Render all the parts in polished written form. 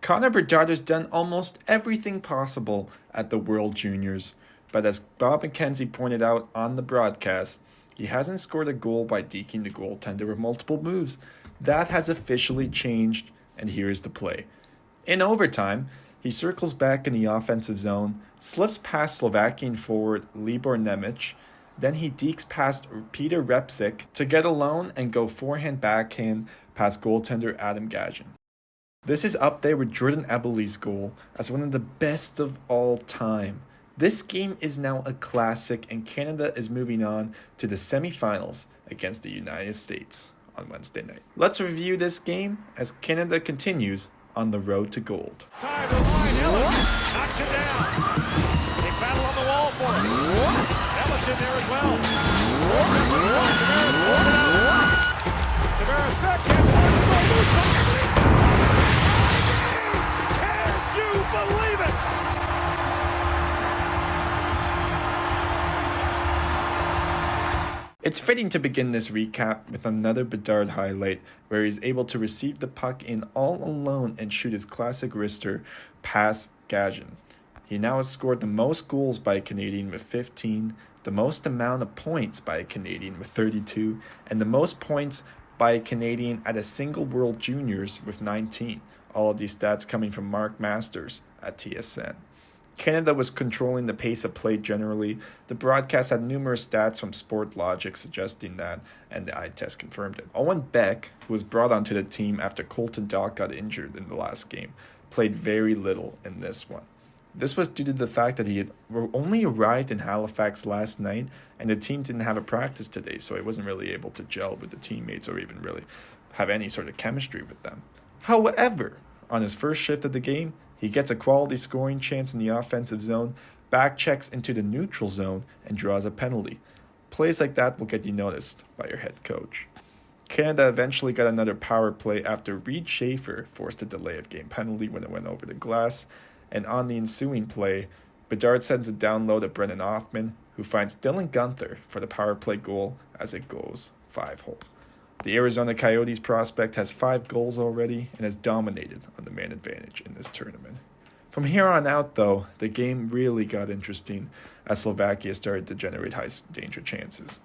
Connor Bedard has done almost everything possible at the World Juniors, but as Bob McKenzie pointed out on the broadcast, he hasn't scored a goal by deking the goaltender with multiple moves. That has officially changed, and here is the play. In overtime, he circles back in the offensive zone, slips past Slovakian forward Libor Nemec, then he dekes past Peter Repsik to get alone and go forehand-backhand past goaltender Adam Gagin. This is up there with Jordan Eberle's goal as one of the best of all time. This game is now a classic, and Canada is moving on to the semifinals against the United States on Wednesday night. Let's review this game as Canada continues on the road to gold. Time to line. Ellis knocks it down. They battle on the wall for it. Ellis in there as well. Tavares backhand. Can you believe it? It's fitting to begin this recap with another Bedard highlight where he's able to receive the puck in all alone and shoot his classic wrister past Gagin. He now has scored the most goals by a Canadian with 15, the most amount of points by a Canadian with 32, and the most points by a Canadian at a single World Juniors with 19. All of these stats coming from Mark Masters at TSN. Canada was controlling the pace of play generally. The broadcast had numerous stats from Sportlogic suggesting that, and the eye test confirmed it. Owen Beck, who was brought onto the team after Colton Dach got injured in the last game, played very little in this one. This was due to the fact that he had only arrived in Halifax last night, and the team didn't have a practice today, so he wasn't really able to gel with the teammates or even really have any sort of chemistry with them. However, on his first shift of the game, he gets a quality scoring chance in the offensive zone, back checks into the neutral zone, and draws a penalty. Plays like that will get you noticed by your head coach. Canada eventually got another power play after Reed Schaefer forced a delay of game penalty when it went over the glass, and on the ensuing play, Bedard sends a down low to Brennan Othman, who finds Dylan Guenther for the power play goal as it goes 5-hole. The Arizona Coyotes prospect has 5 goals already and has dominated on the man advantage in this tournament. From here on out, though, the game really got interesting as Slovakia started to generate high danger chances.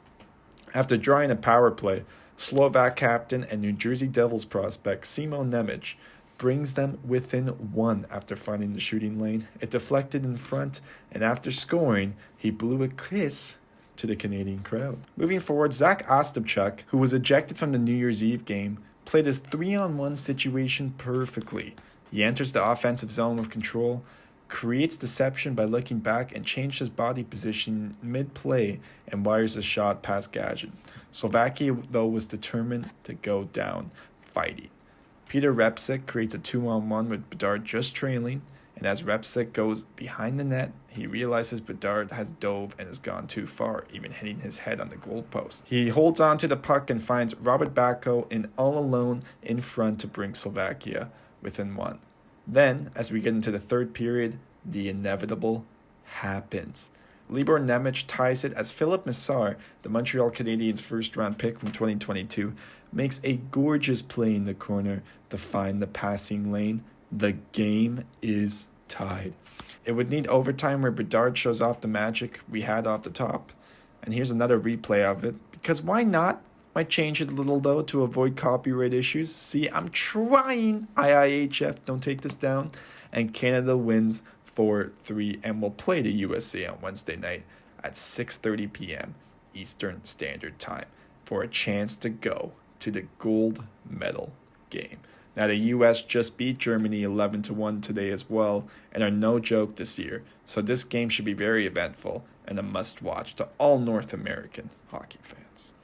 After drawing a power play, Slovak captain and New Jersey Devils prospect Simo Nemec brings them within 1 after finding the shooting lane. It deflected in front, and after scoring, he blew a kiss to the Canadian crowd. Moving forward, Zach Ostapchuk, who was ejected from the New Year's Eve game, played his 3-on-1 situation perfectly. He enters the offensive zone with control, creates deception by looking back and changed his body position mid-play and wires a shot past Gagin. Slovakia, though, was determined to go down fighting. Peter Repsik creates a 2-on-1 with Bedard just trailing, and as Repsik goes behind the net, he realizes Bedard has dove and has gone too far, even hitting his head on the goalpost. He holds on to the puck and finds Robert Bacco in all alone in front to bring Slovakia within 1. Then, as we get into the third period, the inevitable happens. Libor Nemec ties it as Philip Messar, the Montreal Canadiens' first-round pick from 2022, makes a gorgeous play in the corner to find the passing lane. The game is tied. It would need overtime where Bedard shows off the magic we had off the top. And here's another replay of it, because why not? Might change it a little though to avoid copyright issues. See, I'm trying. IIHF, don't take this down. And Canada wins 4-3 and will play the USA on Wednesday night at 6:30 p.m. Eastern Standard Time for a chance to go to the gold medal game. Now, the U.S. just beat Germany 11-1 today as well and are no joke this year, so this game should be very eventful and a must-watch to all North American hockey fans.